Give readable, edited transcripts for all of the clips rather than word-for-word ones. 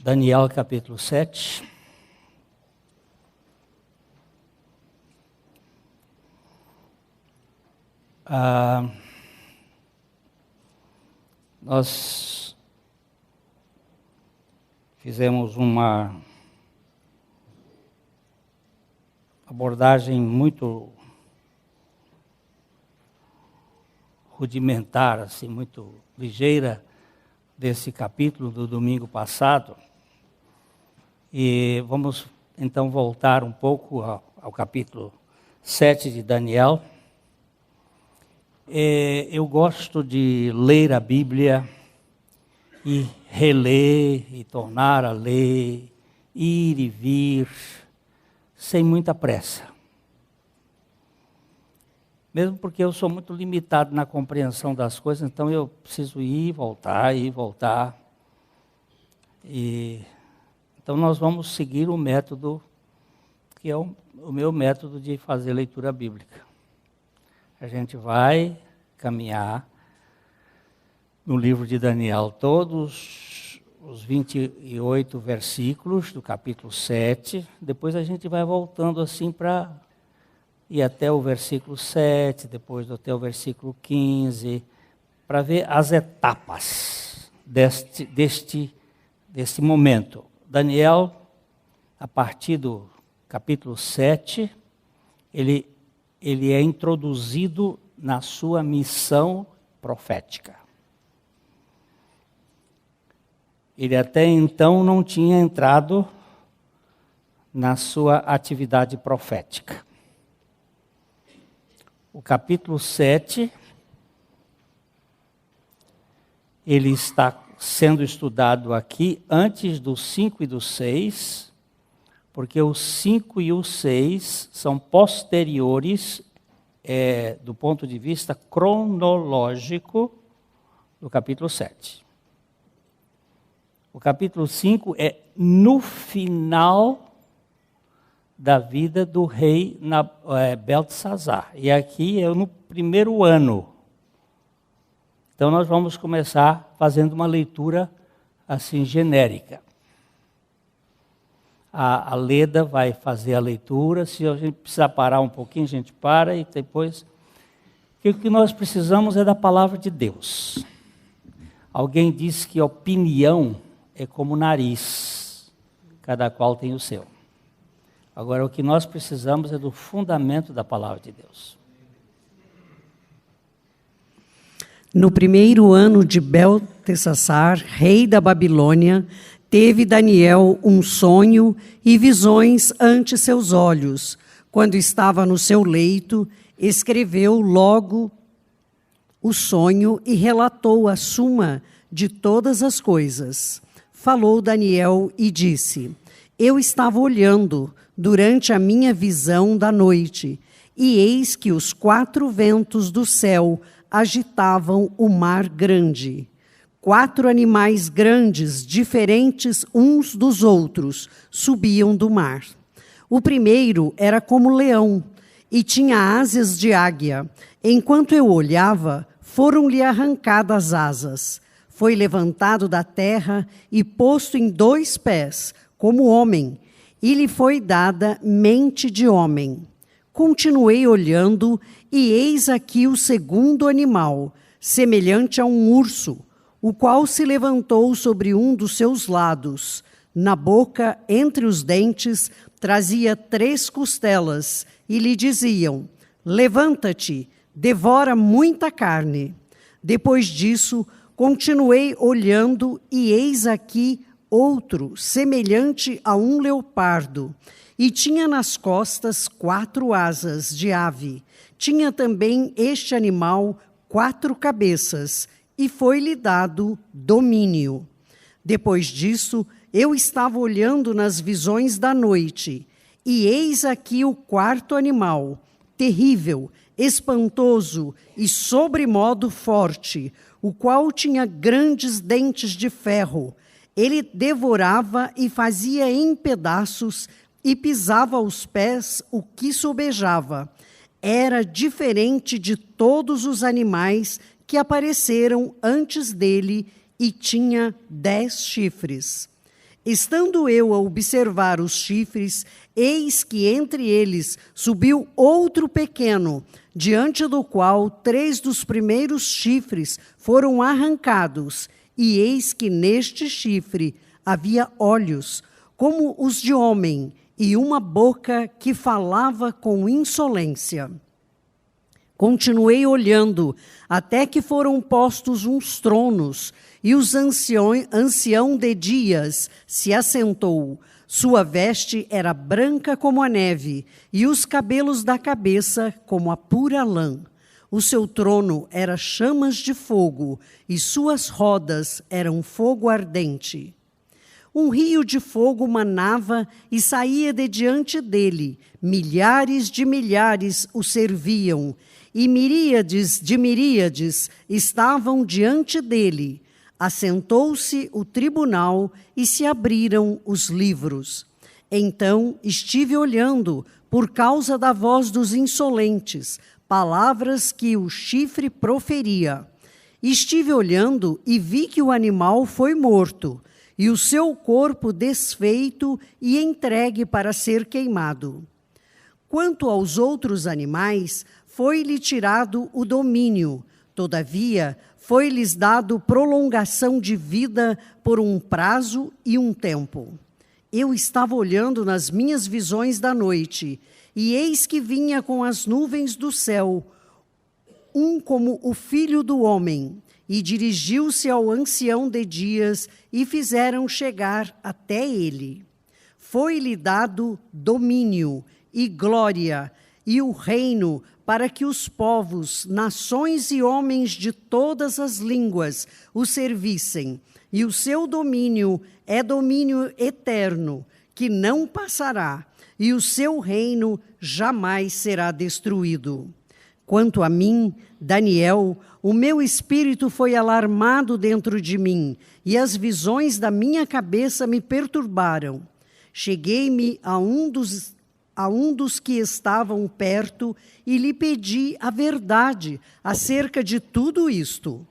Daniel capítulo 7. Nós fizemos uma abordagem muito rudimentar, assim, muito ligeira desse capítulo do domingo passado. E vamos então voltar um pouco ao capítulo 7 de Daniel. Eu gosto de ler a Bíblia e reler e tornar a ler, ir e vir, sem muita pressa. Mesmo porque eu sou muito limitado na compreensão das coisas, então eu preciso ir e voltar. Então nós vamos seguir o método, que é o meu método de fazer leitura bíblica. A gente vai caminhar no livro de Daniel, todos os 28 versículos do capítulo 7, depois a gente vai voltando assim para ir até o versículo 7, depois até o versículo 15, para ver as etapas deste momento. Daniel, a partir do capítulo 7, ele é introduzido na sua missão profética. Ele até então não tinha entrado na sua atividade profética. O capítulo 7, ele está sendo estudado aqui antes do 5 e do 6, porque o 5 e o 6 são posteriores, do ponto de vista cronológico, do capítulo 7. O capítulo 5 é no final da vida do rei Beltesazar. E aqui é no primeiro ano. Então nós vamos começar fazendo uma leitura assim genérica. A Leda vai fazer a leitura, se a gente precisar parar um pouquinho, a gente para e depois... Porque o que nós precisamos é da palavra de Deus. Alguém disse que opinião é como nariz, cada qual tem o seu. Agora o que nós precisamos é do fundamento da palavra de Deus. No primeiro ano de Beltesazar, rei da Babilônia, teve Daniel um sonho e visões ante seus olhos. Quando estava no seu leito, escreveu logo o sonho e relatou a suma de todas as coisas. Falou Daniel e disse: Eu estava olhando durante a minha visão da noite, e eis que os 4 ventos do céu agitavam o mar grande. 4 animais grandes, diferentes uns dos outros, subiam do mar. O primeiro era como leão e tinha asas de águia. Enquanto eu olhava, foram-lhe arrancadas asas. Foi levantado da terra e posto em 2 pés, como homem, e lhe foi dada mente de homem. Continuei olhando, e eis aqui o segundo animal, semelhante a um urso, o qual se levantou sobre um dos seus lados. Na boca, entre os dentes, trazia 3 costelas, e lhe diziam: levanta-te, devora muita carne. Depois disso, continuei olhando, e eis aqui outro, semelhante a um leopardo, e tinha nas costas 4 asas de ave. Tinha também este animal 4 cabeças, e foi-lhe dado domínio. Depois disso, eu estava olhando nas visões da noite, e eis aqui o 4º animal, terrível, espantoso e sobremodo forte, o qual tinha grandes dentes de ferro. Ele devorava e fazia em pedaços e pisava aos pés o que sobejava. Era diferente de todos os animais que apareceram antes dele e tinha 10 chifres. Estando eu a observar os chifres, eis que entre eles subiu outro pequeno, diante do qual 3 dos primeiros chifres foram arrancados, e eis que neste chifre havia olhos, como os de homem, e uma boca que falava com insolência. Continuei olhando, até que foram postos uns tronos, e os ancião de dias se assentou. Sua veste era branca como a neve, e os cabelos da cabeça como a pura lã. O seu trono era chamas de fogo, e suas rodas eram fogo ardente. Um rio de fogo manava e saía de diante dele. Milhares de milhares o serviam, e miríades de miríades estavam diante dele. Assentou-se o tribunal e se abriram os livros. Então estive olhando, por causa da voz dos insolentes, palavras que o chifre proferia. Estive olhando e vi que o animal foi morto, e o seu corpo desfeito e entregue para ser queimado. Quanto aos outros animais, foi-lhe tirado o domínio. Todavia, foi-lhes dado prolongação de vida por um prazo e um tempo. Eu estava olhando nas minhas visões da noite, e eis que vinha com as nuvens do céu, um como o Filho do Homem, e dirigiu-se ao ancião de dias, e fizeram chegar até ele. Foi-lhe dado domínio e glória e o reino, para que os povos, nações e homens de todas as línguas o servissem. E o seu domínio é domínio eterno, que não passará, e o seu reino jamais será destruído. Quanto a mim, Daniel, o meu espírito foi alarmado dentro de mim, e as visões da minha cabeça me perturbaram. Cheguei-me a um dos que estavam perto e lhe pedi a verdade acerca de tudo isto.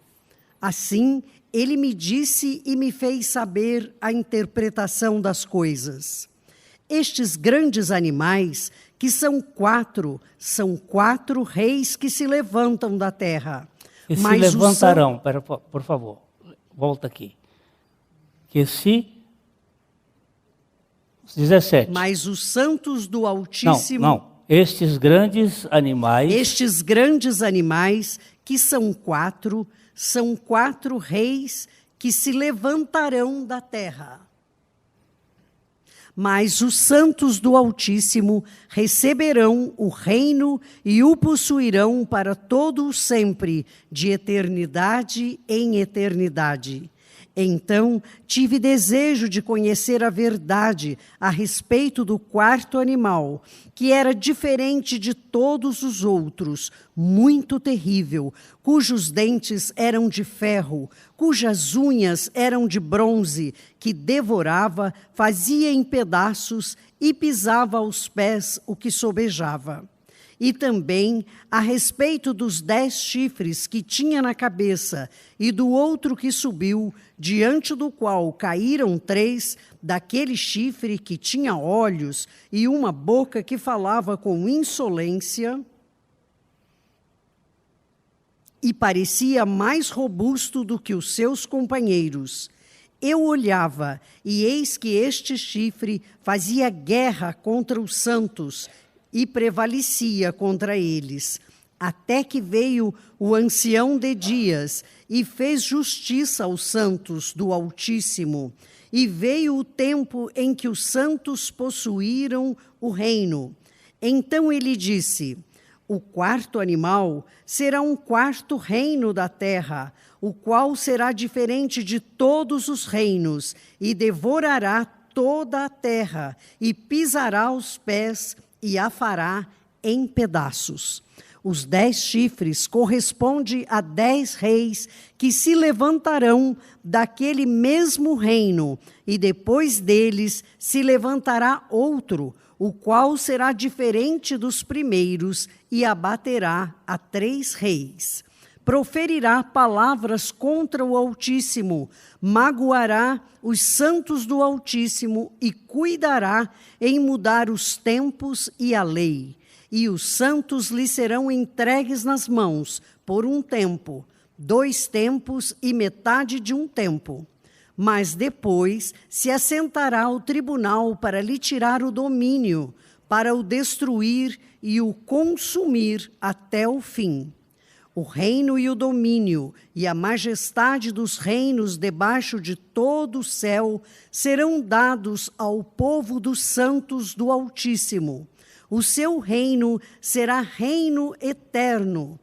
Assim, ele me disse e me fez saber a interpretação das coisas. Estes grandes animais, que são 4 reis que se levantam da terra. Que se levantarão, por favor, volta aqui. Que se... 17. Mas os santos do Altíssimo... Não. Estes grandes animais... Estes grandes animais, que são 4 reis que se levantarão da terra. Mas os santos do Altíssimo receberão o reino e o possuirão para todo o sempre, de eternidade em eternidade. Então tive desejo de conhecer a verdade a respeito do 4º animal, que era diferente de todos os outros, muito terrível, cujos dentes eram de ferro, cujas unhas eram de bronze, que devorava, fazia em pedaços e pisava aos pés o que sobejava. E também a respeito dos 10 chifres que tinha na cabeça, e do outro que subiu, diante do qual caíram 3, daquele chifre que tinha olhos e uma boca que falava com insolência, e parecia mais robusto do que os seus companheiros. Eu olhava, e eis que este chifre fazia guerra contra os santos, e prevalecia contra eles, até que veio o ancião de dias e fez justiça aos santos do Altíssimo, e veio o tempo em que os santos possuíram o reino. Então ele disse: o quarto animal será um quarto reino da terra, o qual será diferente de todos os reinos, e devorará toda a terra, e pisará os pés, e a fará em pedaços. Os 10 chifres correspondem a 10 reis que se levantarão daquele mesmo reino, e depois deles se levantará outro, o qual será diferente dos primeiros, e abaterá a 3 reis. Proferirá palavras contra o Altíssimo, magoará os santos do Altíssimo e cuidará em mudar os tempos e a lei. E os santos lhe serão entregues nas mãos por um tempo, 2 tempos e metade de um tempo. Mas depois se assentará o tribunal para lhe tirar o domínio, para o destruir e o consumir até o fim. O reino e o domínio e a majestade dos reinos debaixo de todo o céu serão dados ao povo dos santos do Altíssimo. O seu reino será reino eterno,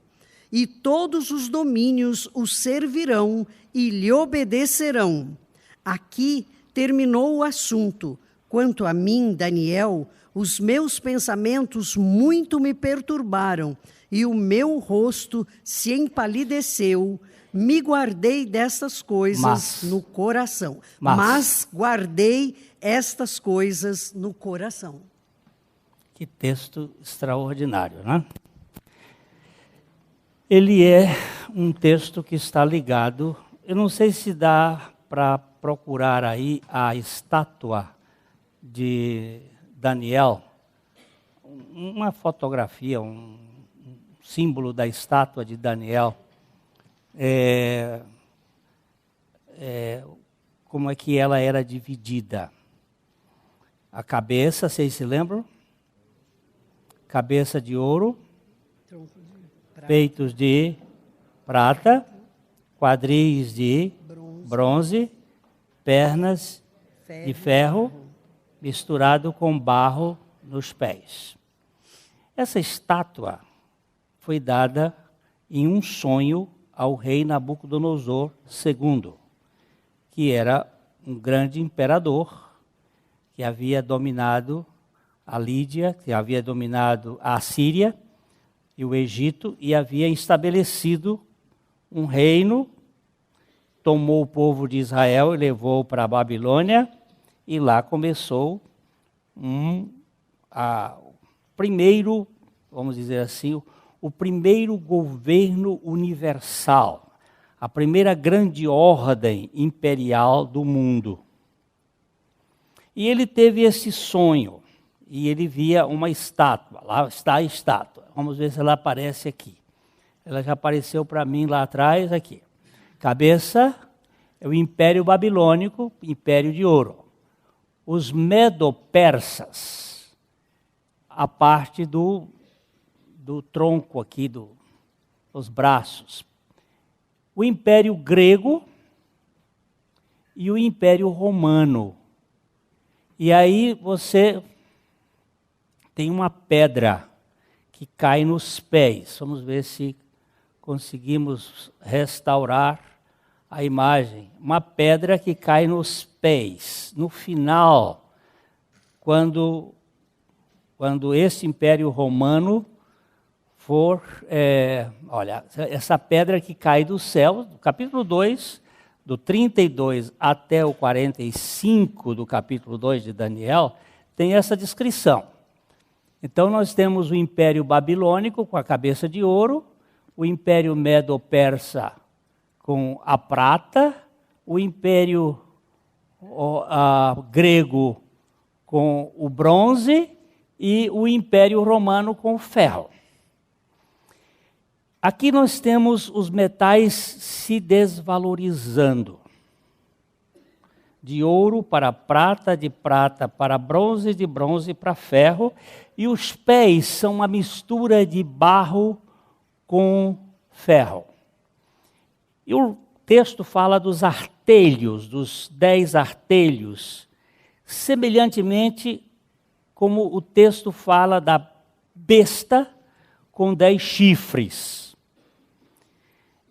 e todos os domínios o servirão e lhe obedecerão. Aqui terminou o assunto. Quanto a mim, Daniel, os meus pensamentos muito me perturbaram, e o meu rosto se empalideceu. Me guardei destas coisas no coração. Mas guardei estas coisas no coração. Que texto extraordinário, né? Ele é um texto que está ligado, eu não sei se dá para procurar aí a estátua de Daniel, uma fotografia, um símbolo da estátua de Daniel, como é que ela era dividida. A cabeça, vocês se lembram? Cabeça de ouro, peitos de prata, quadris de bronze, pernas de ferro, misturado com barro nos pés. Essa estátua foi dada em um sonho ao rei Nabucodonosor II, que era um grande imperador que havia dominado a Lídia, que havia dominado a Síria e o Egito, e havia estabelecido um reino, tomou o povo de Israel e levou para a Babilônia, e lá começou o primeiro, vamos dizer assim, o primeiro governo universal, a primeira grande ordem imperial do mundo. E ele teve esse sonho, e ele via uma estátua, lá está a estátua, vamos ver se ela aparece aqui. Ela já apareceu para mim lá atrás, aqui. Cabeça é o Império Babilônico, Império de Ouro. Os Medo-Persas, a parte do tronco aqui, dos braços. O Império Grego e o Império Romano. E aí você tem uma pedra que cai nos pés. Vamos ver se conseguimos restaurar a imagem. Uma pedra que cai nos pés. No final, quando esse Império Romano for... olha, essa pedra que cai do céu, do capítulo 2, do 32 até o 45 do capítulo 2 de Daniel, tem essa descrição. Então nós temos o Império Babilônico com a cabeça de ouro, o Império Medo-Persa com a prata, o Império grego com o bronze e o Império Romano com o ferro. Aqui nós temos os metais se desvalorizando. De ouro para prata, de prata para bronze, de bronze para ferro. E os pés são uma mistura de barro com ferro. E o texto fala dos artelhos, dos 10 artelhos, semelhantemente como o texto fala da besta com 10 chifres.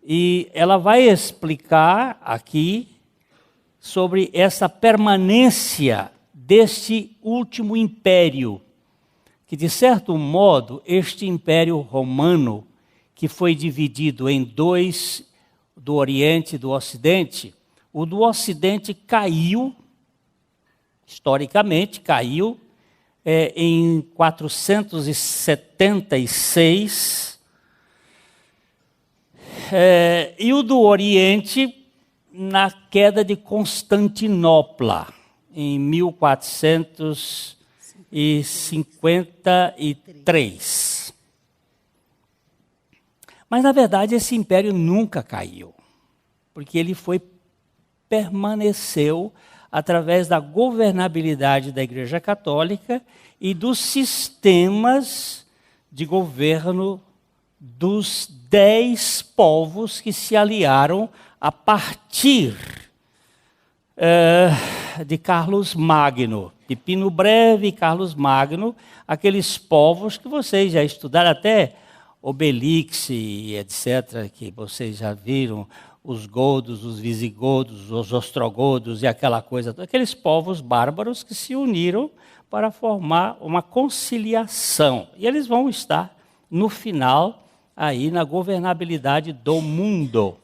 E ela vai explicar aqui sobre essa permanência deste último império, que de certo modo este império romano, que foi dividido em dois, do Oriente e do Ocidente, o do Ocidente caiu, historicamente caiu, em 476, e o do Oriente na queda de Constantinopla, em 1453. Mas, na verdade, esse império nunca caiu, porque ele permaneceu através da governabilidade da Igreja Católica e dos sistemas de governo dos 10 povos que se aliaram a partir de Carlos Magno, de Pino Breve e Carlos Magno, aqueles povos que vocês já estudaram, até Obelix e etc., que vocês já viram, os godos, os visigodos, os ostrogodos e aquela coisa, aqueles povos bárbaros que se uniram para formar uma conciliação. E eles vão estar, no final, aí na governabilidade do mundo.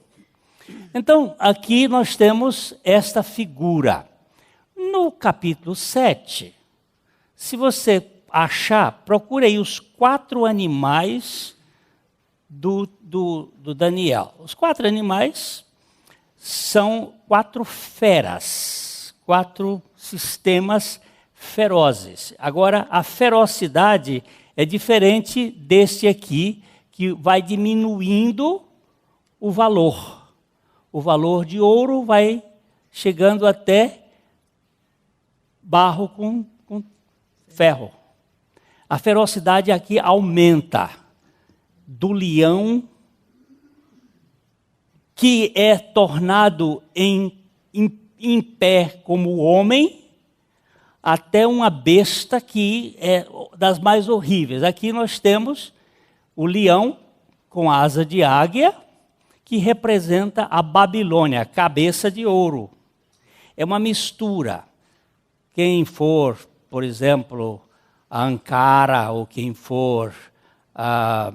Então, aqui nós temos esta figura. No capítulo 7, se você achar, procure aí os 4 animais do Daniel. Os 4 animais são 4 feras, 4 sistemas ferozes. Agora, a ferocidade é diferente deste aqui, que vai diminuindo o valor. O valor de ouro vai chegando até barro com ferro. A ferocidade aqui aumenta. Do leão, que é tornado em pé como homem, até uma besta que é das mais horríveis. Aqui nós temos o leão com asa de águia, que representa a Babilônia, cabeça de ouro. É uma mistura. Quem for, por exemplo, a Ankara, ou quem for a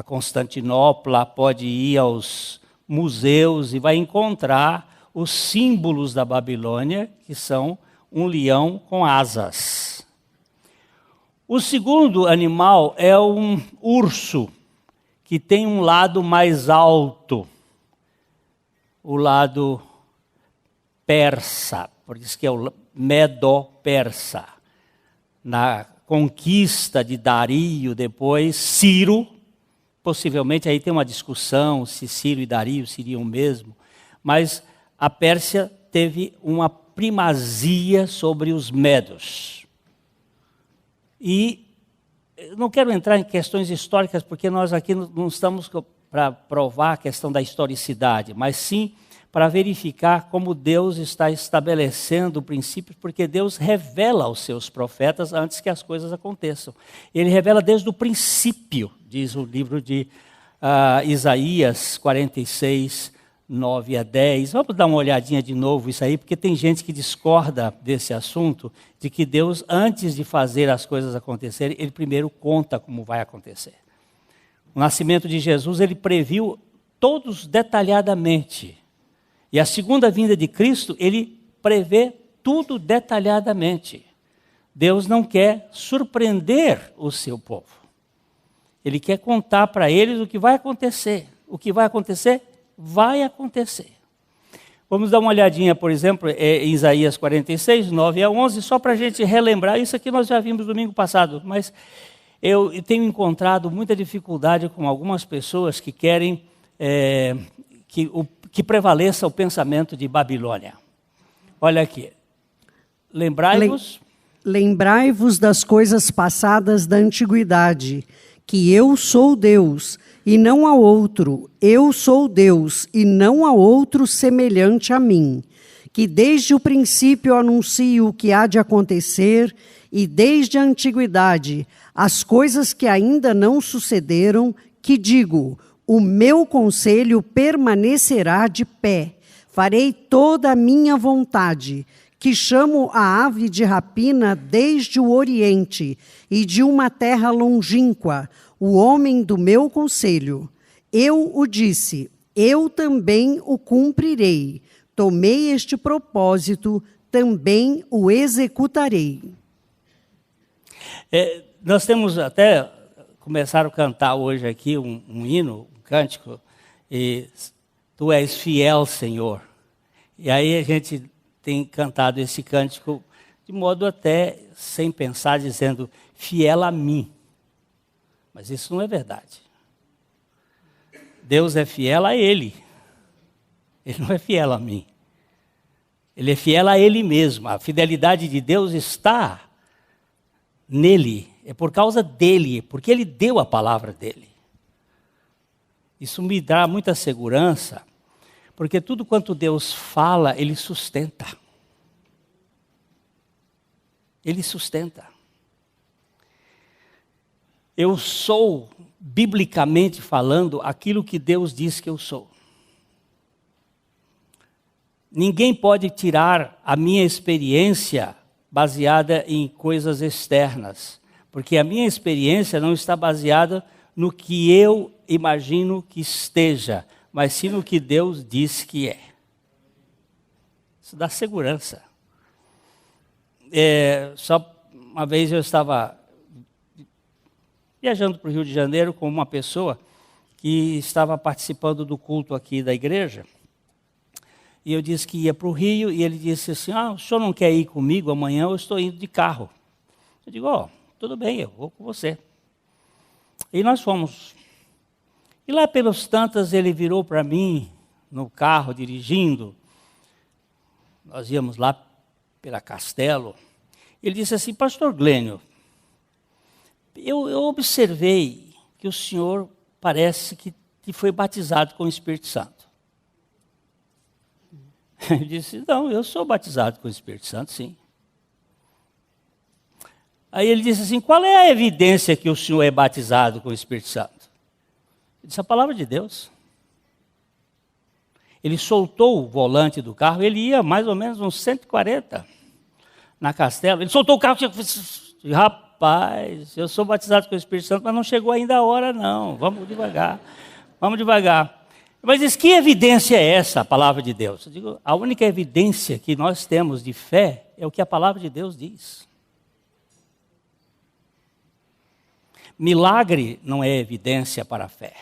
Constantinopla, pode ir aos museus e vai encontrar os símbolos da Babilônia, que são um leão com asas. O segundo animal é um urso, que tem um lado mais alto, o lado persa, por isso que é o Medo-Persa. Na conquista de Dario, depois Ciro, possivelmente aí tem uma discussão se Ciro e Dario seriam o mesmo, mas a Pérsia teve uma primazia sobre os medos. E não quero entrar em questões históricas, porque nós aqui não estamos para provar a questão da historicidade, mas sim para verificar como Deus está estabelecendo princípios, porque Deus revela aos seus profetas antes que as coisas aconteçam. Ele revela desde o princípio, diz o livro de Isaías 46, 9 a 10. Vamos dar uma olhadinha de novo isso aí, porque tem gente que discorda desse assunto, de que Deus, antes de fazer as coisas acontecerem, Ele primeiro conta como vai acontecer. O nascimento de Jesus, Ele previu todos detalhadamente. E a segunda vinda de Cristo, Ele prevê tudo detalhadamente. Deus não quer surpreender o seu povo. Ele quer contar para eles o que vai acontecer. O que vai acontecer, vai acontecer. Vamos dar uma olhadinha, por exemplo, em Isaías 46, 9 a 11, só para a gente relembrar. Isso aqui nós já vimos domingo passado, mas eu tenho encontrado muita dificuldade com algumas pessoas que querem que prevaleça o pensamento de Babilônia. Olha aqui. Lembrai-vos das coisas passadas da antiguidade, que eu sou Deus, e não há outro. Eu sou Deus, e não há outro semelhante a mim. Que desde o princípio anuncio o que há de acontecer, e desde a antiguidade, as coisas que ainda não sucederam, que digo, o meu conselho permanecerá de pé. Farei toda a minha vontade, que chamo a ave de rapina desde o Oriente e de uma terra longínqua, o homem do meu conselho. Eu o disse, eu também o cumprirei. Tomei este propósito, também o executarei. Nós temos até, começaram a cantar hoje aqui um hino, um cântico, e Tu és fiel, Senhor. E aí a gente tem cantado esse cântico de modo até sem pensar, dizendo, fiel a mim. Mas isso não é verdade. Deus é fiel a Ele. Ele não é fiel a mim. Ele é fiel a Ele mesmo. A fidelidade de Deus está nele. É por causa dele, porque Ele deu a palavra dele. Isso me dá muita segurança, porque tudo quanto Deus fala, Ele sustenta. Ele sustenta. Eu sou, biblicamente falando, aquilo que Deus diz que eu sou. Ninguém pode tirar a minha experiência baseada em coisas externas, porque a minha experiência não está baseada no que eu imagino que esteja, mas sim no que Deus diz que é. Isso dá segurança. Só uma vez eu estava viajando para o Rio de Janeiro com uma pessoa que estava participando do culto aqui da igreja, e eu disse que ia para o Rio, e ele disse assim, o senhor não quer ir comigo amanhã? Eu estou indo de carro. Eu digo, tudo bem, eu vou com você. E nós fomos. E lá pelos tantas ele virou para mim, no carro, dirigindo. Nós íamos lá pela Castelo. Ele disse assim, pastor Glênio, eu observei que o senhor parece que foi batizado com o Espírito Santo. Eu disse, não, eu sou batizado com o Espírito Santo, sim. Aí ele disse assim, qual é a evidência que o senhor é batizado com o Espírito Santo? Eu disse, a palavra de Deus. Ele soltou o volante do carro, ele ia mais ou menos uns 140 na Castelo. Ele soltou o carro e disse, rapaz, eu sou batizado com o Espírito Santo, mas não chegou ainda a hora não, vamos devagar, vamos devagar. Mas diz, que evidência é essa, a palavra de Deus? Eu digo, a única evidência que nós temos de fé é o que a palavra de Deus diz. Milagre não é evidência para a fé.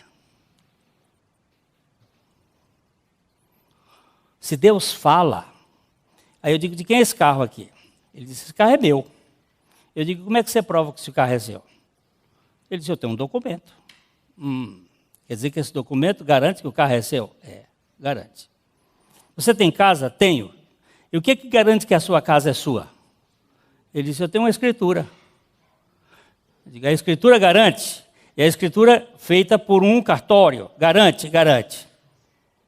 Se Deus fala, aí eu digo, de quem é esse carro aqui? Ele disse, esse carro é meu. Eu digo, como é que você prova que esse carro é seu? Ele disse, eu tenho um documento. Quer dizer que esse documento garante que o carro é seu? Garante. Você tem casa? Tenho. E o que garante que a sua casa é sua? Ele disse, eu tenho uma escritura. Eu digo, a escritura garante. E a escritura feita por um cartório. Garante, garante.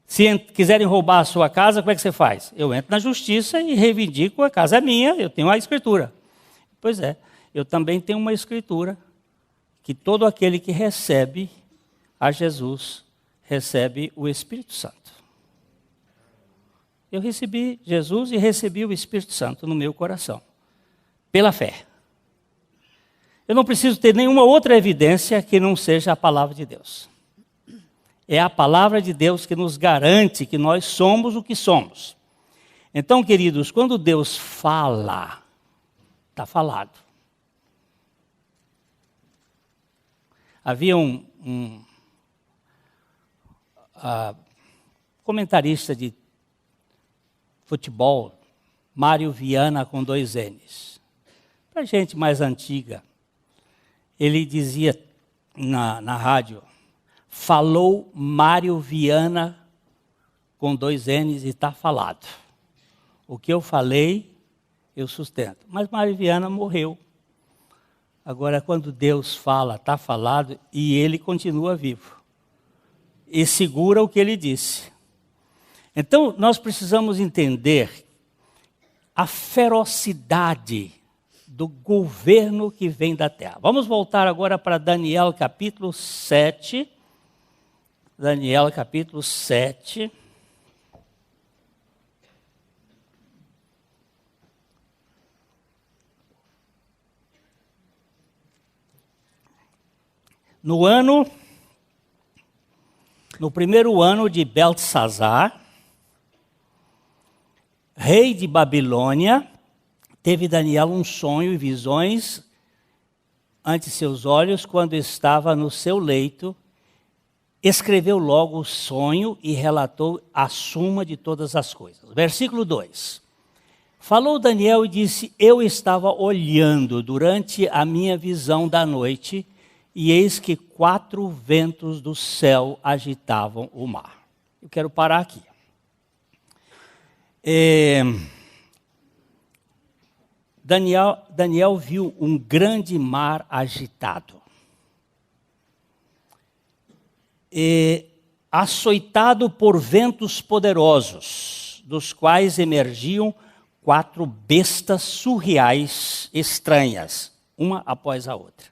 Se quiserem roubar a sua casa, como é que você faz? Eu entro na justiça e reivindico, a casa é minha, eu tenho a escritura. Pois é, eu também tenho uma escritura que todo aquele que recebe a Jesus recebe o Espírito Santo. Eu recebi Jesus e recebi o Espírito Santo no meu coração, pela fé. Eu não preciso ter nenhuma outra evidência que não seja a palavra de Deus. É a palavra de Deus que nos garante que nós somos o que somos. Então, queridos, quando Deus fala, está falado. Havia um comentarista de futebol, Mário Viana com 2 N's. Para gente mais antiga, ele dizia na rádio, falou Mário Viana com 2 N's e está falado. O que eu falei, eu sustento. Mas Mário Viana morreu. Agora, quando Deus fala, está falado, e ele continua vivo. E segura o que ele disse. Então, nós precisamos entender a ferocidade do governo que vem da terra. Vamos voltar agora para Daniel capítulo 7. Daniel capítulo 7. No primeiro ano de Beltesazar, rei de Babilônia, teve Daniel um sonho e visões ante seus olhos quando estava no seu leito. Escreveu logo o sonho e relatou a suma de todas as coisas. Versículo 2. Falou Daniel e disse, eu estava olhando durante a minha visão da noite, e eis que 4 ventos do céu agitavam o mar. Eu quero parar aqui. Daniel viu um grande mar agitado. Açoitado por ventos poderosos, dos quais emergiam 4 bestas surreais, estranhas, uma após a outra.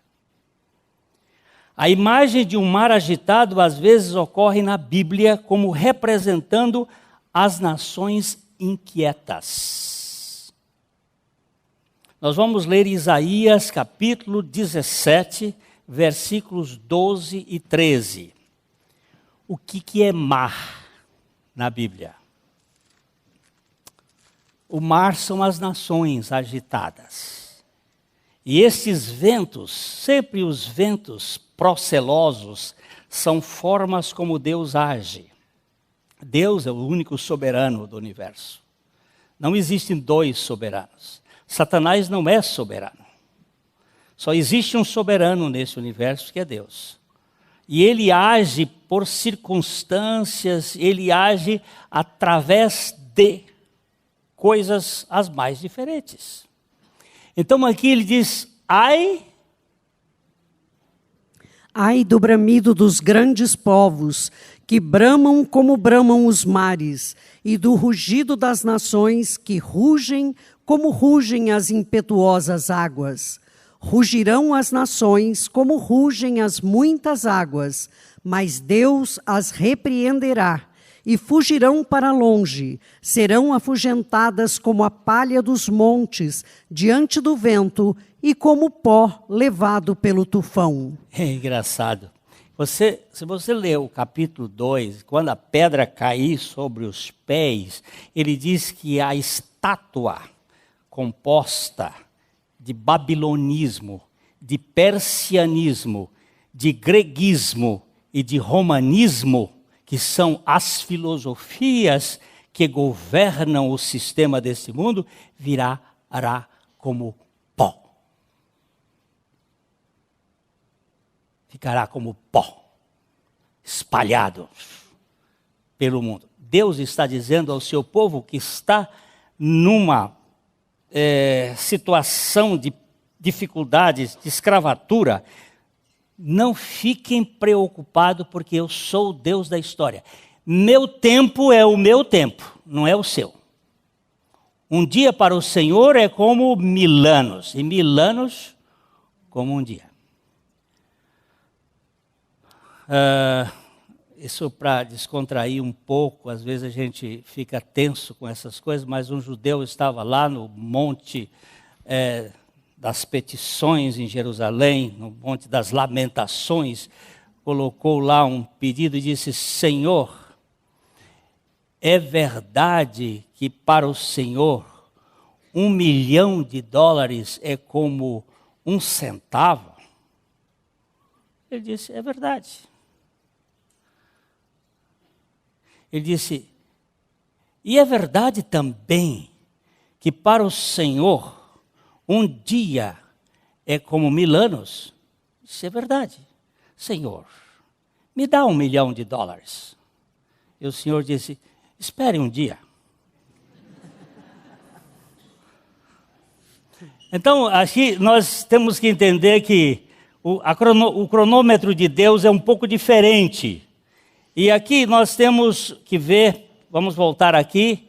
A imagem de um mar agitado às vezes ocorre na Bíblia como representando as nações inquietas. Nós vamos ler Isaías capítulo 17, versículos 12 e 13. O que é mar na Bíblia? O mar são as nações agitadas. E estes ventos, sempre os ventos procelosos, são formas como Deus age. Deus é o único soberano do universo. Não existem 2 soberanos. Satanás não é soberano. Só existe um soberano nesse universo, que é Deus. E ele age por circunstâncias, ele age através de coisas as mais diferentes. Então aqui ele diz, ai do bramido dos grandes povos, que bramam como bramam os mares, e do rugido das nações, que rugem como rugem as impetuosas águas. Rugirão as nações como rugem as muitas águas, mas Deus as repreenderá, e fugirão para longe, serão afugentadas como a palha dos montes, diante do vento, e como pó levado pelo tufão. É engraçado. Se você ler o capítulo 2, quando a pedra cair sobre os pés, ele diz que a estátua composta de babilonismo, de persianismo, de greguismo e de romanismo, que são as filosofias que governam o sistema desse mundo, virá como pó. Ficará como pó, espalhado pelo mundo. Deus está dizendo ao seu povo que está numa situação de dificuldades, de escravatura. Não fiquem preocupados, porque eu sou o Deus da história. Meu tempo é o meu tempo, não é o seu. Um dia para o Senhor é como 1000 anos, e 1000 anos como um dia. Isso para descontrair um pouco, às vezes a gente fica tenso com essas coisas, mas um judeu estava lá no monte das petições em Jerusalém, no monte das lamentações, colocou lá um pedido e disse, Senhor, é verdade que para o Senhor 1 milhão de dólares é como 1 centavo? Ele disse, é verdade. Ele disse, e é verdade também que para o Senhor um dia é como 1000 anos? Isso é verdade. Senhor, me dá 1 milhão de dólares. E o Senhor disse, espere um dia. Então, aqui nós temos que entender que o cronômetro de Deus é um pouco diferente. E aqui nós temos que ver, vamos voltar aqui,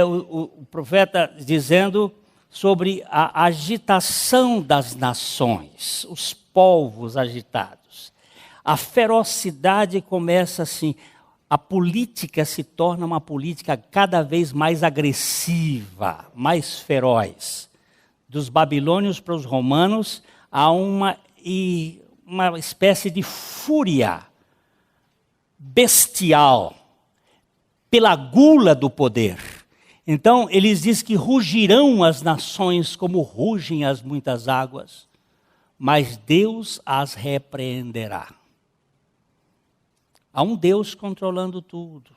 o profeta dizendo sobre a agitação das nações, os povos agitados. A ferocidade começa assim, a política se torna uma política cada vez mais agressiva, mais feroz. Dos babilônios para os romanos, há uma espécie de fúria bestial pela gula do poder. Então, eles dizem que rugirão as nações como rugem as muitas águas, mas Deus as repreenderá. Há um Deus controlando tudo.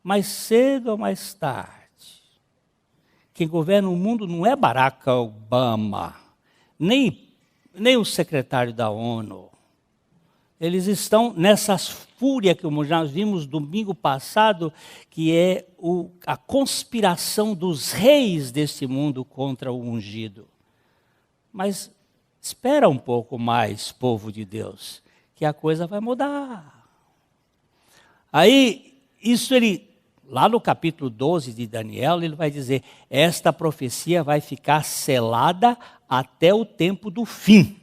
Mais cedo ou mais tarde, quem governa o mundo não é Barack Obama, nem o secretário da ONU. Eles estão nessa fúria que nós vimos domingo passado, que é a conspiração dos reis deste mundo contra o ungido. Mas espera um pouco mais, povo de Deus, que a coisa vai mudar. Aí, lá no capítulo 12 de Daniel, ele vai dizer, esta profecia vai ficar selada até o tempo do fim.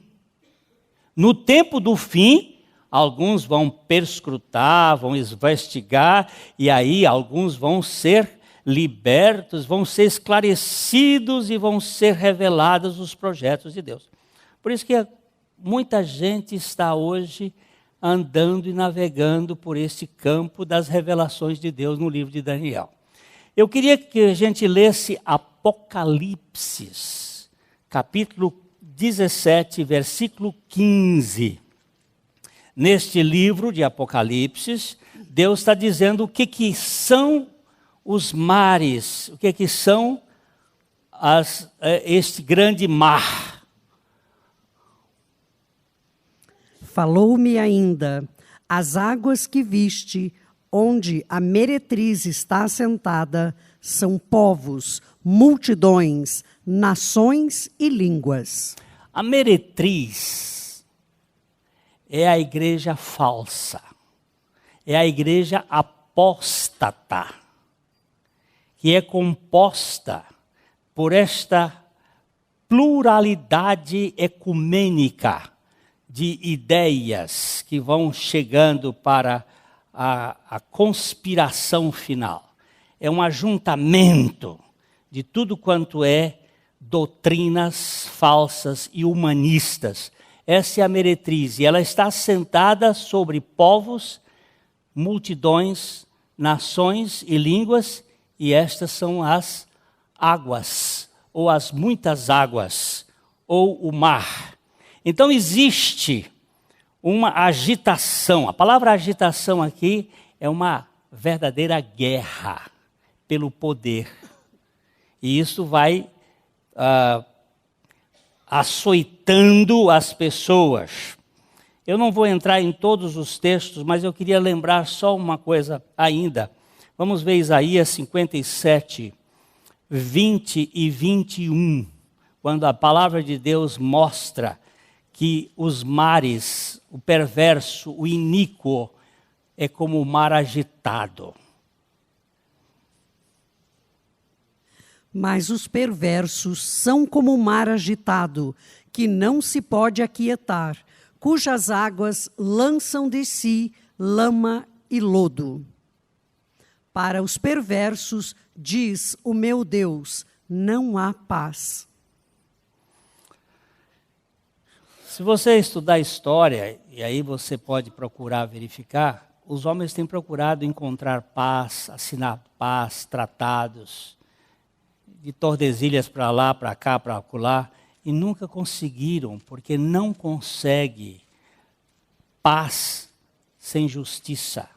No tempo do fim, alguns vão perscrutar, vão investigar, e aí alguns vão ser libertos, vão ser esclarecidos e vão ser revelados os projetos de Deus. Por isso que muita gente está hoje andando e navegando por esse campo das revelações de Deus no livro de Daniel. Eu queria que a gente lesse Apocalipse, capítulo 17, versículo 15. Neste livro de Apocalipse, Deus está dizendo o que são os mares, o que são este grande mar. Falou-me ainda, as águas que viste, onde a meretriz está assentada, são povos, multidões, nações e línguas. A meretriz é a igreja falsa, é a igreja apóstata, que é composta por esta pluralidade ecumênica de ideias que vão chegando para a conspiração final. É um ajuntamento de tudo quanto é doutrinas falsas e humanistas. Essa é a meretriz, e ela está assentada sobre povos, multidões, nações e línguas, e estas são as águas, ou as muitas águas, ou o mar. Então existe uma agitação. A palavra agitação aqui é uma verdadeira guerra pelo poder. E isso vai açoitando as pessoas. Eu não vou entrar em todos os textos, mas eu queria lembrar só uma coisa ainda. Vamos ver Isaías 57, 20 e 21, quando a palavra de Deus mostra que os mares, o perverso, o iníquo, é como o mar agitado. Mas os perversos são como o mar agitado, que não se pode aquietar, cujas águas lançam de si lama e lodo. Para os perversos, diz o meu Deus, não há paz. Se você estudar história, e aí você pode procurar verificar, os homens têm procurado encontrar paz, assinar paz, tratados, de Tordesilhas para lá, para cá, para acolá, e nunca conseguiram, porque não consegue paz sem justiça.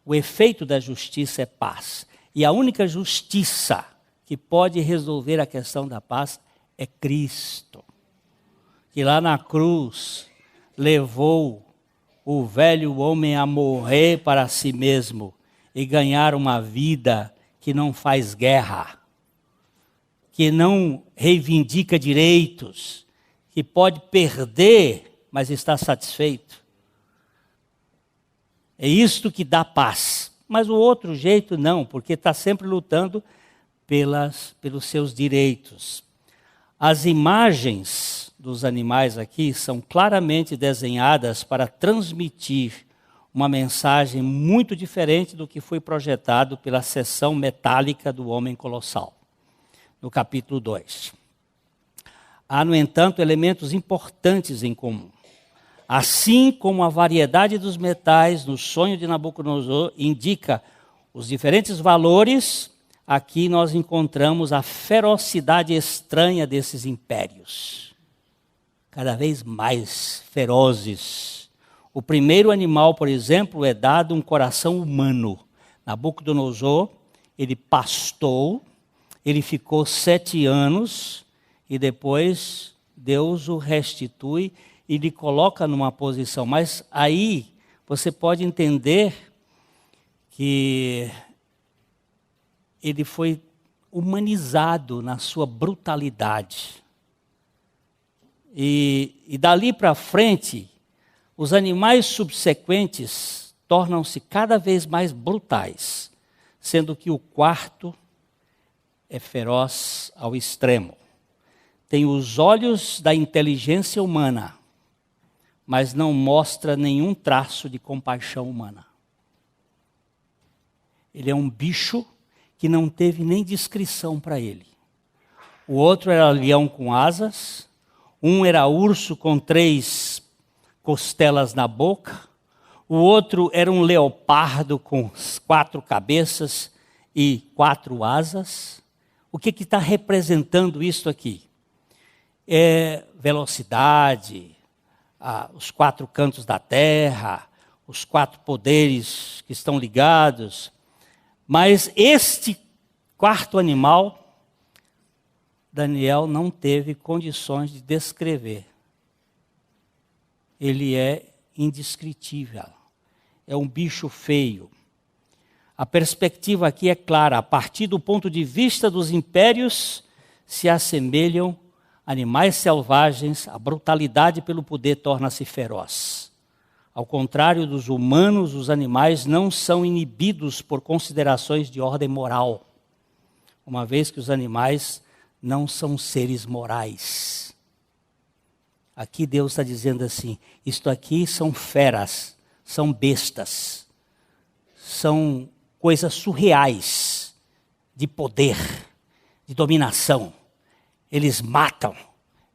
O efeito da justiça é paz. E a única justiça que pode resolver a questão da paz é Cristo. Que lá na cruz levou o velho homem a morrer para si mesmo e ganhar uma vida que não faz guerra, que não reivindica direitos, que pode perder, mas está satisfeito. É isto que dá paz. Mas o outro jeito não, porque está sempre lutando pelos seus direitos. As imagens dos animais aqui são claramente desenhadas para transmitir uma mensagem muito diferente do que foi projetado pela seção metálica do homem colossal, no capítulo 2. Há, no entanto, elementos importantes em comum. Assim como a variedade dos metais no sonho de Nabucodonosor indica os diferentes valores, aqui nós encontramos a ferocidade estranha desses impérios. Cada vez mais ferozes. O primeiro animal, por exemplo, é dado um coração humano. Nabucodonosor, ele pastou, ele ficou 7 anos e depois Deus o restitui e lhe coloca numa posição. Mas aí você pode entender que ele foi humanizado na sua brutalidade. E dali para frente, os animais subsequentes tornam-se cada vez mais brutais, sendo que o quarto é feroz ao extremo. Tem os olhos da inteligência humana, mas não mostra nenhum traço de compaixão humana. Ele é um bicho que não teve nem descrição para ele. O outro era leão com asas, um era urso com 3 costelas na boca, o outro era um leopardo com 4 cabeças e 4 asas. O que está representando isso aqui? É velocidade, os 4 cantos da terra, os 4 poderes que estão ligados. Mas este quarto animal, Daniel não teve condições de descrever. Ele é indescritível. É um bicho feio. A perspectiva aqui é clara. A partir do ponto de vista dos impérios, se assemelham animais selvagens, a brutalidade pelo poder torna-se feroz. Ao contrário dos humanos, os animais não são inibidos por considerações de ordem moral, uma vez que os animais não são seres morais. Aqui Deus está dizendo assim, isto aqui são feras, são bestas, são coisas surreais de poder, de dominação. Eles matam,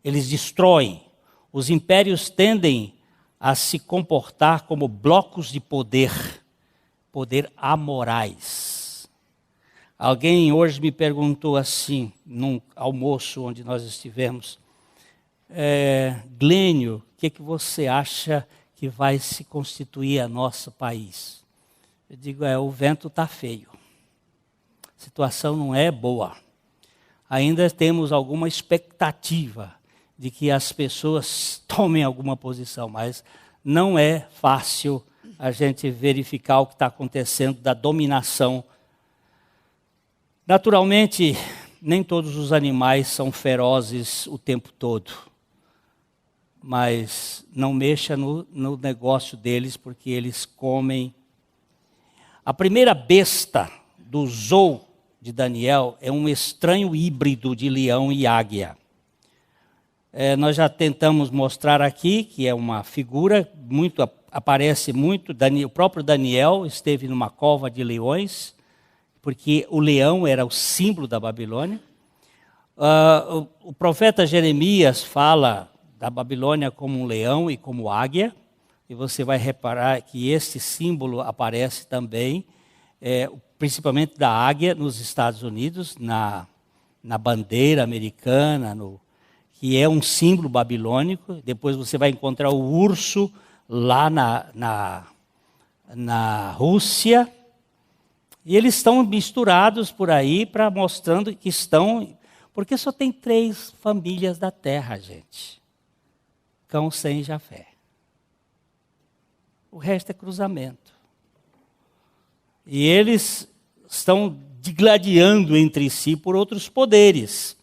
eles destroem. Os impérios tendem a se comportar como blocos de poder amorais. Alguém hoje me perguntou assim, num almoço onde nós estivemos, Glênio, o que você acha que vai se constituir a nosso país? Eu digo, o vento está feio. A situação não é boa. Ainda temos alguma expectativa de que as pessoas tomem alguma posição, mas não é fácil a gente verificar o que está acontecendo da dominação. Naturalmente, nem todos os animais são ferozes o tempo todo, mas não mexa no negócio deles, porque eles comem. A primeira besta do zoo de Daniel é um estranho híbrido de leão e águia. Nós já tentamos mostrar aqui que é uma figura, aparece muito, o próprio Daniel esteve numa cova de leões, porque o leão era o símbolo da Babilônia. O profeta Jeremias fala da Babilônia como um leão e como águia, e você vai reparar que este símbolo aparece também, principalmente da águia nos Estados Unidos, na na bandeira americana, que é um símbolo babilônico. Depois você vai encontrar o urso lá na Rússia. E eles estão misturados por aí, mostrando que estão... Porque só tem 3 famílias da terra, gente. Cão, Sem e Jafé. O resto é cruzamento. E eles estão digladiando entre si por outros poderes.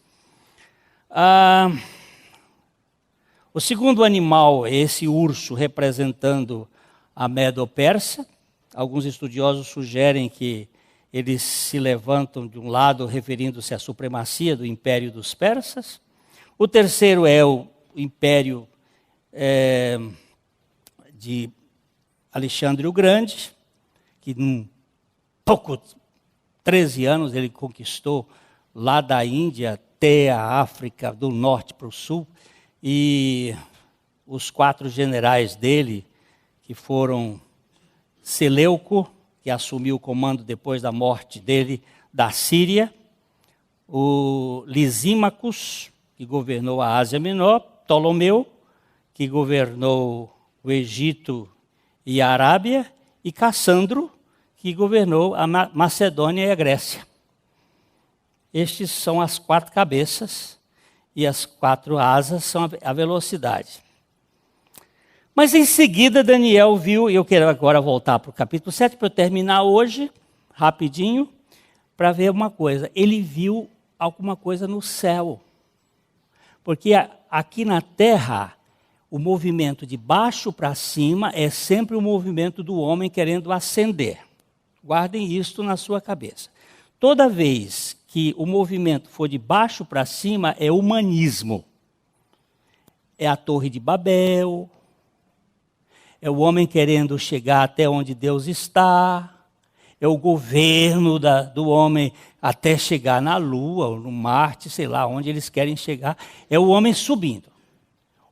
O segundo animal é esse urso representando a Medo-Pérsia. Alguns estudiosos sugerem que eles se levantam de um lado referindo-se à supremacia do Império dos Persas. O terceiro é o Império de Alexandre o Grande, que em 13 anos ele conquistou lá da Índia até a África do norte para o sul, e os 4 generais dele, que foram Seleuco, que assumiu o comando depois da morte dele, da Síria, o Lisímacos, que governou a Ásia Menor, Ptolomeu, que governou o Egito e a Arábia, e Cassandro, que governou a Macedônia e a Grécia. Estes são as 4 cabeças, e as 4 asas são a velocidade. Mas em seguida Daniel viu, e eu quero agora voltar para o capítulo 7, para eu terminar hoje, rapidinho, para ver uma coisa. Ele viu alguma coisa no céu. Porque aqui na terra, o movimento de baixo para cima é sempre o movimento do homem querendo ascender. Guardem isto na sua cabeça. Toda vez que o movimento for de baixo para cima, é humanismo. É a Torre de Babel, é o homem querendo chegar até onde Deus está, é o governo do homem até chegar na Lua, ou no Marte, sei lá, onde eles querem chegar, é o homem subindo.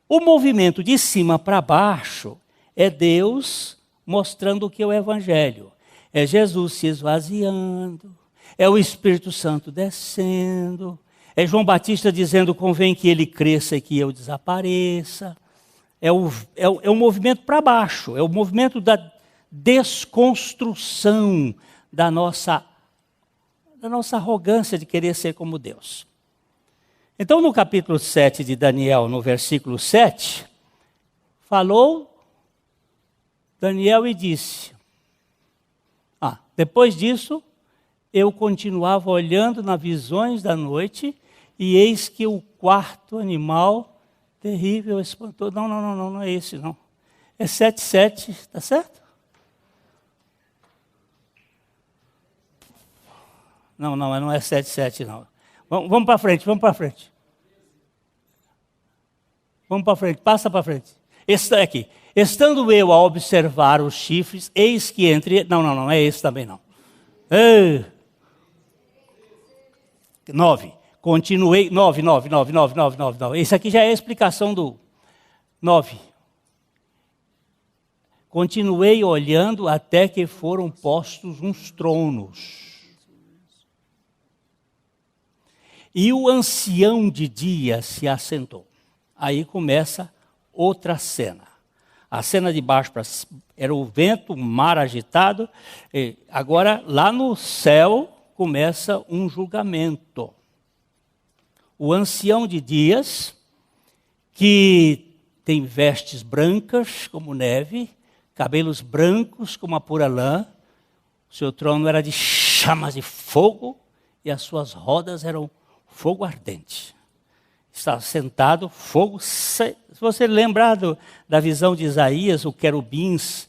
O movimento de cima para baixo é Deus mostrando o que é o Evangelho. É Jesus se esvaziando, é o Espírito Santo descendo, é João Batista dizendo: convém que ele cresça e que eu desapareça. É o movimento para baixo, é o movimento da desconstrução da nossa arrogância de querer ser como Deus. Então, no capítulo 7 de Daniel, no versículo 7, falou Daniel e disse: depois disso, eu continuava olhando nas visões da noite, e eis que o 4º animal terrível, espantoso. Não é esse, não. É 7:7, está certo? Não é 7:7, não. Vamos para frente. Vamos para frente, passa para frente. Esse aqui. Estando eu a observar os chifres, eis que entre... Não é esse também, não. 9. Continuei, 9. Esse aqui já é a explicação do 9. Continuei olhando até que foram postos uns tronos. E o ancião de dia se assentou. Aí começa outra cena. A cena de baixo para cima era o vento, o mar agitado. E agora, lá no céu, começa um julgamento. O ancião de dias, que tem vestes brancas como neve, cabelos brancos como a pura lã, o seu trono era de chamas de fogo e as suas rodas eram fogo ardente. Estava sentado, fogo... Se você lembrar da visão de Isaías, o querubins,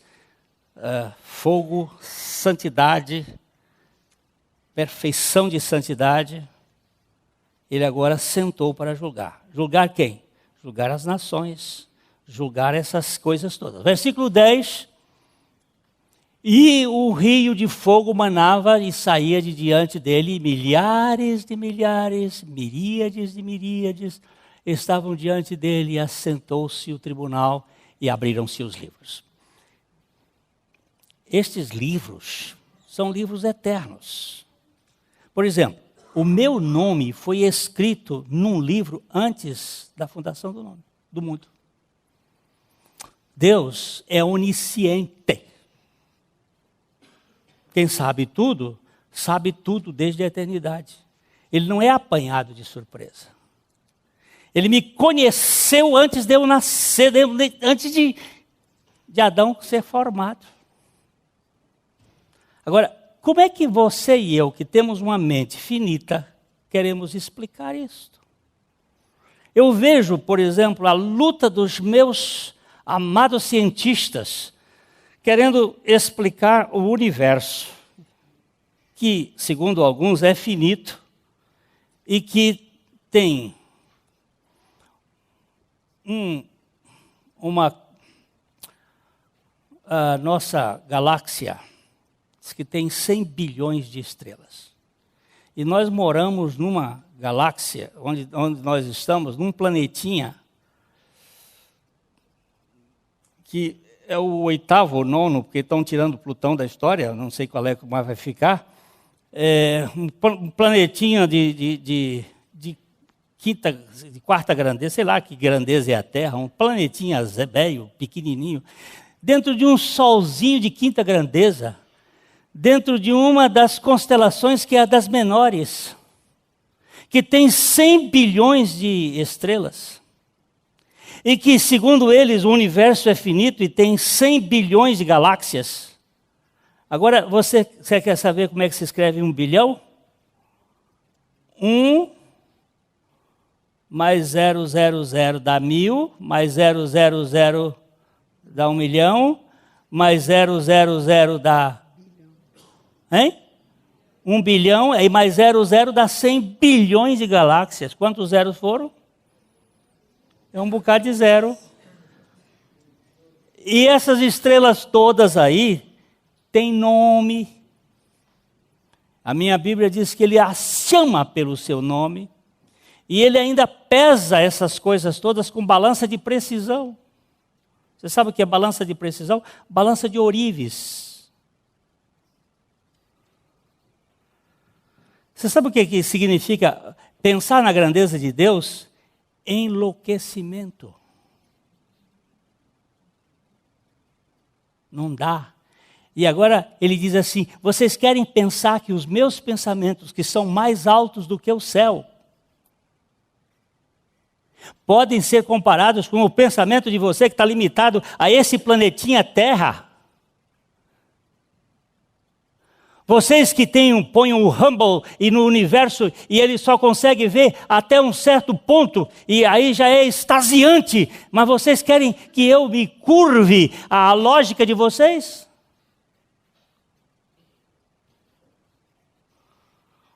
fogo, santidade, perfeição de santidade... Ele agora sentou para julgar. Julgar quem? Julgar as nações. Julgar essas coisas todas. Versículo 10. E o rio de fogo manava e saía de diante dele. Milhares de milhares, miríades de miríades estavam diante dele. E assentou-se o tribunal e abriram-se os livros. Estes livros são livros eternos. Por exemplo, O meu nome foi escrito num livro antes da fundação do mundo. Deus é onisciente. Quem sabe tudo desde a eternidade. Ele não é apanhado de surpresa. Ele me conheceu antes de eu nascer, antes de Adão ser formado. Agora, como é que você e eu, que temos uma mente finita, queremos explicar isso? Eu vejo, por exemplo, a luta dos meus amados cientistas querendo explicar o universo, que, segundo alguns, é finito e que tem a nossa galáxia diz que tem 100 bilhões de estrelas. E nós moramos numa galáxia, onde nós estamos, num planetinha, que é o 8º ou 9º, porque estão tirando Plutão da história, não sei qual é que mais vai ficar. É um planetinha de quarta grandeza, sei lá que grandeza é a Terra, um planetinha zebéio, pequenininho, dentro de um solzinho de quinta grandeza, dentro de uma das constelações que é a das menores, que tem 100 bilhões de estrelas, e que, segundo eles, o universo é finito e tem 100 bilhões de galáxias. Agora, você quer saber como é que se escreve 1 bilhão? 1 mais 000 dá 1000, mais 000 dá 1 milhão, mais 000 dá... Hein? 1 bilhão, e mais 00 dá 100 bilhões de galáxias. Quantos zeros foram? É um bocado de zero. E essas estrelas todas aí têm nome. A minha Bíblia diz que ele as chama pelo seu nome. E ele ainda pesa essas coisas todas com balança de precisão. Você sabe o que é balança de precisão? Balança de ourives. Você sabe o que significa pensar na grandeza de Deus? Enlouquecimento. Não dá. E agora ele diz assim: vocês querem pensar que os meus pensamentos, que são mais altos do que o céu, podem ser comparados com o pensamento de você que está limitado a esse planetinha Terra? Vocês que põem o Hubble e no universo e ele só consegue ver até um certo ponto e aí já é extasiante, mas vocês querem que eu me curve à lógica de vocês?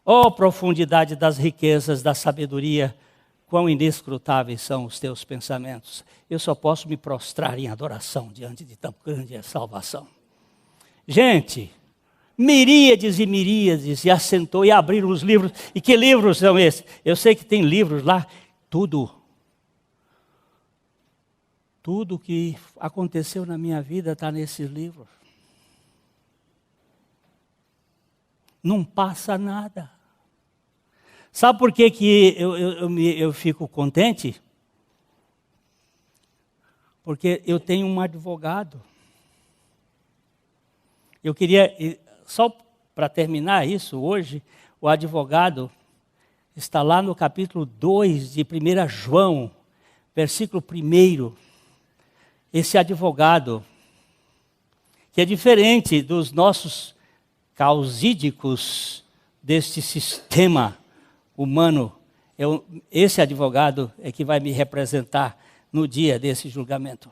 Oh, profundidade das riquezas, da sabedoria, quão inescrutáveis são os teus pensamentos. Eu só posso me prostrar em adoração diante de tão grande salvação. Gente, miríades e miríades, e assentou e abriram os livros. E que livros são esses? Eu sei que tem livros lá, tudo que aconteceu na minha vida está nesses livros. Não passa nada. Sabe por que eu fico contente? Porque eu tenho um advogado. Eu queria... Só para terminar isso, hoje, o advogado está lá no capítulo 2 de 1 João, versículo 1. Esse advogado, que é diferente dos nossos causídicos deste sistema humano, esse advogado é que vai me representar no dia desse julgamento.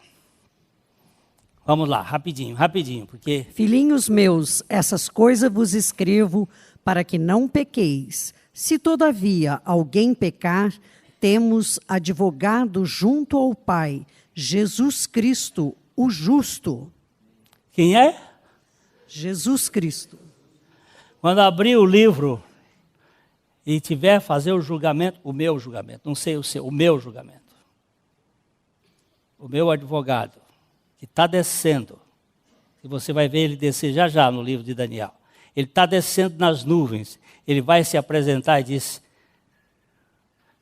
Vamos lá, rapidinho, porque... Filhinhos meus, essas coisas vos escrevo para que não pequeis. Se todavia alguém pecar, temos advogado junto ao Pai, Jesus Cristo, o justo. Quem é? Jesus Cristo. Quando abrir o livro e tiver fazer o julgamento, o meu julgamento, não sei o seu, o meu julgamento. O meu advogado, que está descendo, e você vai ver ele descer já no livro de Daniel. Ele está descendo nas nuvens. Ele vai se apresentar e diz,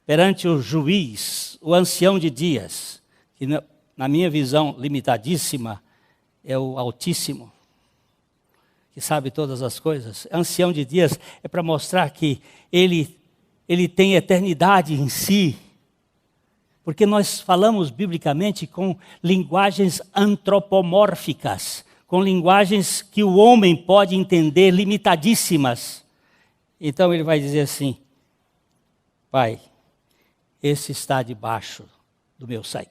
perante o juiz, o ancião de dias, que na minha visão limitadíssima, é o Altíssimo, que sabe todas as coisas. Ancião de dias é para mostrar que ele tem eternidade em si, porque nós falamos biblicamente com linguagens antropomórficas, com linguagens que o homem pode entender, limitadíssimas. Então ele vai dizer assim, Pai, esse está debaixo do meu sangue.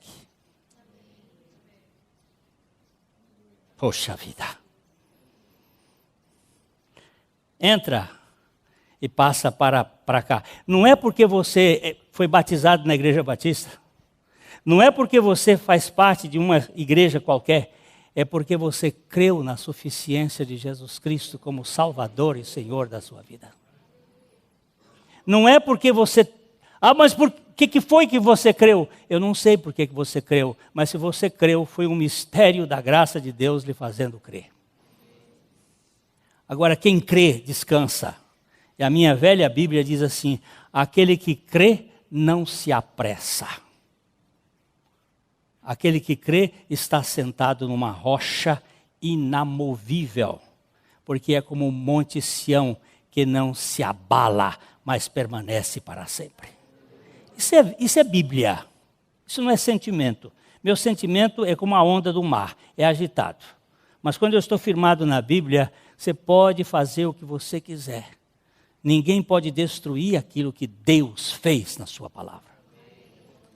Poxa vida. Entra e passa para cá. Não é porque você foi batizado na igreja batista. Não é porque você faz parte de uma igreja qualquer. É porque você creu na suficiência de Jesus Cristo como Salvador e Senhor da sua vida. Não é porque você... mas por que foi que você creu? Eu não sei por que você creu. Mas se você creu, foi um mistério da graça de Deus lhe fazendo crer. Agora, quem crê, descansa. E a minha velha Bíblia diz assim, aquele que crê, não se apressa. Aquele que crê está sentado numa rocha inamovível, porque é como um monte Sião que não se abala, mas permanece para sempre. Isso é Bíblia, isso não é sentimento. Meu sentimento é como a onda do mar, é agitado. Mas quando eu estou firmado na Bíblia, você pode fazer o que você quiser. Ninguém pode destruir aquilo que Deus fez na sua palavra.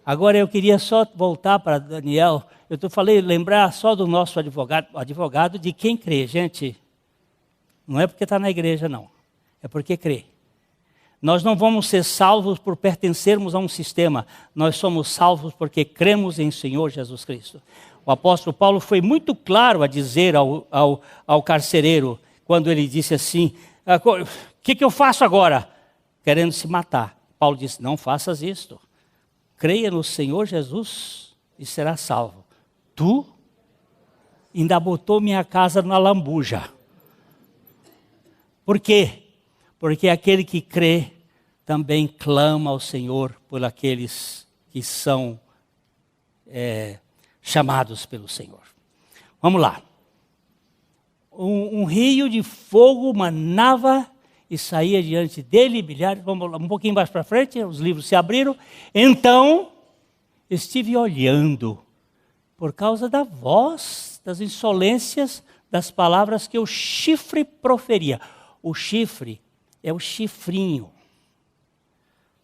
Agora eu queria só voltar para Daniel. Lembrar só do nosso advogado de quem crê, gente. Não é porque está na igreja, não. É porque crê. Nós não vamos ser salvos por pertencermos a um sistema. Nós somos salvos porque cremos em Senhor Jesus Cristo. O apóstolo Paulo foi muito claro a dizer ao carcereiro, quando ele disse assim, o que eu faço agora? Querendo se matar. Paulo disse, não faças isto. Creia no Senhor Jesus e será salvo. Tu ainda botou minha casa na lambuja. Por quê? Porque aquele que crê também clama ao Senhor por aqueles que são chamados pelo Senhor. Vamos lá. Um rio de fogo manava e saía diante dele, milhares, vamos lá, um pouquinho mais para frente, os livros se abriram. Então, estive olhando, por causa da voz, das insolências, das palavras que o chifre proferia. O chifre é o chifrinho.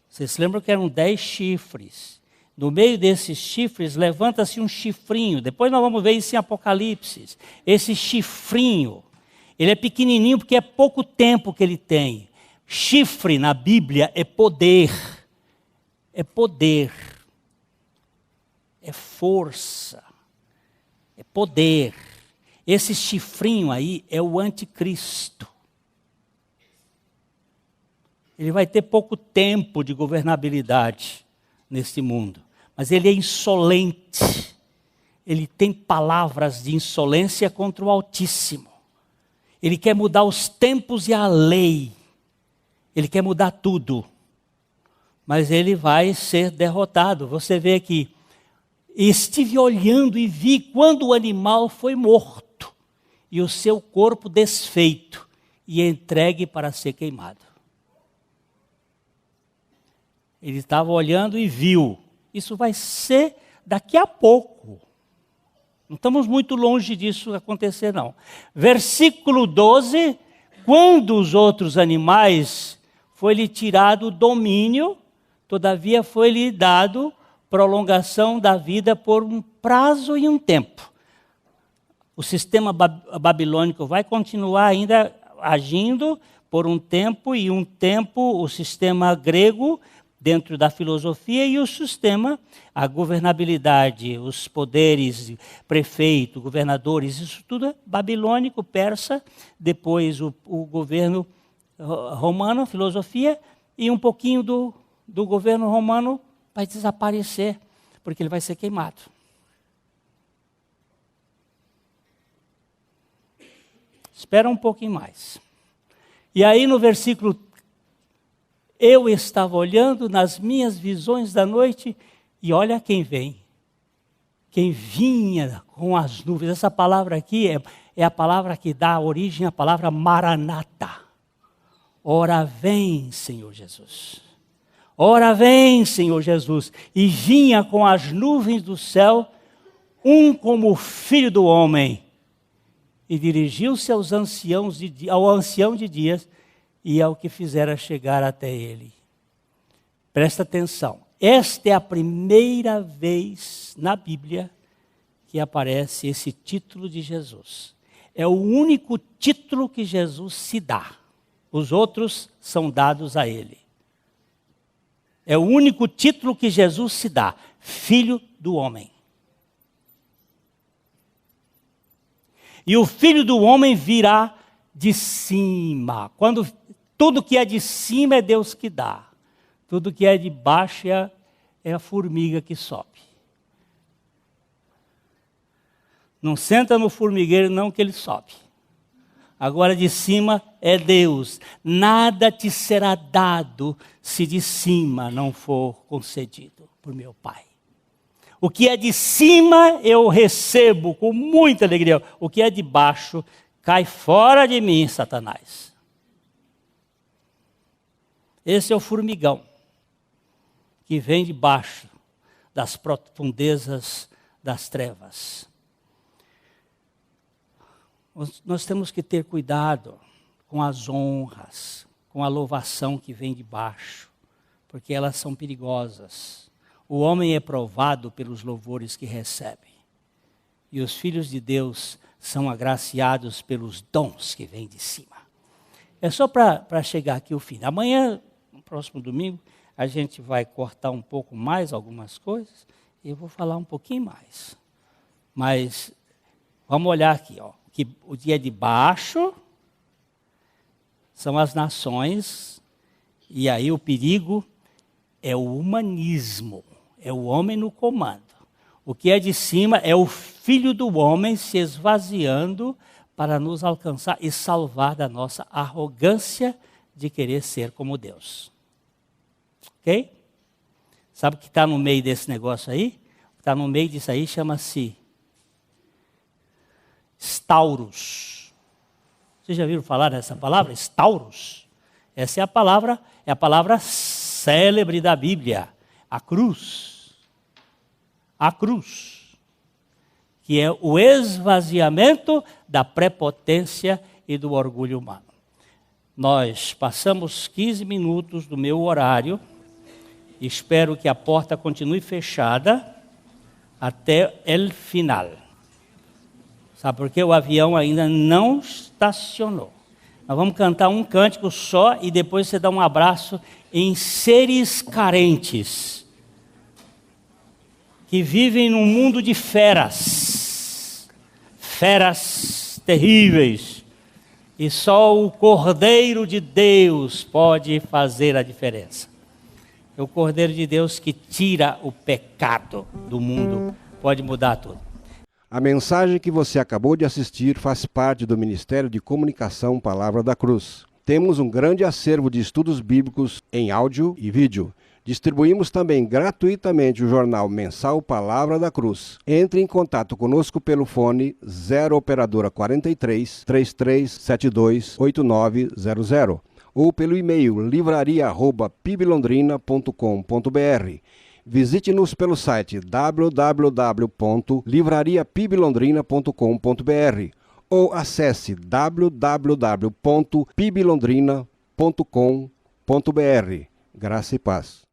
Vocês se lembram que eram 10 chifres. No meio desses chifres, levanta-se um chifrinho. Depois nós vamos ver isso em Apocalipse. Esse chifrinho, ele é pequenininho porque é pouco tempo que ele tem. Chifre na Bíblia é poder. É poder. É força. É poder. Esse chifrinho aí é o anticristo. Ele vai ter pouco tempo de governabilidade neste mundo. Mas ele é insolente. Ele tem palavras de insolência contra o Altíssimo. Ele quer mudar os tempos e a lei. Ele quer mudar tudo. Mas ele vai ser derrotado. Você vê aqui. Estive olhando e vi quando o animal foi morto. E o seu corpo desfeito. E entregue para ser queimado. Ele estava olhando e viu. Isso vai ser daqui a pouco. Não estamos muito longe disso acontecer, não. Versículo 12. Quando os outros animais foi-lhe tirado o domínio, todavia foi-lhe dado prolongação da vida por um prazo e um tempo. O sistema babilônico vai continuar ainda agindo por um tempo, e um tempo o sistema grego dentro da filosofia e o sistema, a governabilidade, os poderes, prefeito, governadores, isso tudo é babilônico, persa, depois o governo romano, filosofia, e um pouquinho do governo romano vai desaparecer, porque ele vai ser queimado. Espera um pouquinho mais. E aí no versículo, eu estava olhando nas minhas visões da noite, e olha quem vem. Quem vinha com as nuvens. Essa palavra aqui é a palavra que dá origem à palavra Maranata. Ora vem, Senhor Jesus. Ora vem, Senhor Jesus. E vinha com as nuvens do céu, um como o Filho do Homem. E dirigiu-se ao ancião de dias e ao que fizera chegar até ele. Presta atenção. Esta é a primeira vez na Bíblia que aparece esse título de Jesus. É o único título que Jesus se dá. Os outros são dados a ele. É o único título que Jesus se dá. Filho do Homem. E o Filho do Homem virá de cima. Quando tudo que é de cima é Deus que dá. Tudo que é de baixo é a formiga que sobe. Não senta no formigueiro não que ele sobe. Agora de cima é Deus. Nada te será dado se de cima não for concedido por meu Pai. O que é de cima eu recebo com muita alegria. O que é de baixo cai fora de mim, Satanás. Esse é o formigão que vem de baixo das profundezas das trevas. Nós temos que ter cuidado com as honras, com a louvação que vem de baixo, porque elas são perigosas. O homem é provado pelos louvores que recebe. E os filhos de Deus são agraciados pelos dons que vêm de cima. É só para chegar aqui o fim. Amanhã, no próximo domingo, a gente vai cortar um pouco mais algumas coisas e eu vou falar um pouquinho mais. Mas vamos olhar aqui, ó, que o dia de baixo são as nações e aí o perigo é o humanismo, é o homem no comando. O que é de cima é o Filho do Homem se esvaziando para nos alcançar e salvar da nossa arrogância de querer ser como Deus. Ok? Sabe o que está no meio desse negócio aí? O que está no meio disso aí chama-se Stauros. Vocês já viram falar dessa palavra? Stauros. Essa é a palavra célebre da Bíblia. A cruz. A cruz. Que é o esvaziamento da prepotência e do orgulho humano. Nós passamos 15 minutos do meu horário. Espero que a porta continue fechada até o final. Sabe por quê? O avião ainda não estacionou. Nós vamos cantar um cântico só e depois você dá um abraço em seres carentes que vivem num mundo de feras. Feras terríveis. E só o Cordeiro de Deus pode fazer a diferença. É o Cordeiro de Deus que tira o pecado do mundo, pode mudar tudo. A mensagem que você acabou de assistir faz parte do Ministério de Comunicação Palavra da Cruz. Temos um grande acervo de estudos bíblicos em áudio e vídeo. Distribuímos também gratuitamente o jornal mensal Palavra da Cruz. Entre em contato conosco pelo fone 0 operadora 43 3372 8900 ou pelo e-mail livraria@piblondrina.com.br. Visite-nos pelo site www.livrariapiblondrina.com.br ou acesse www.piblondrina.com.br. Graça e paz.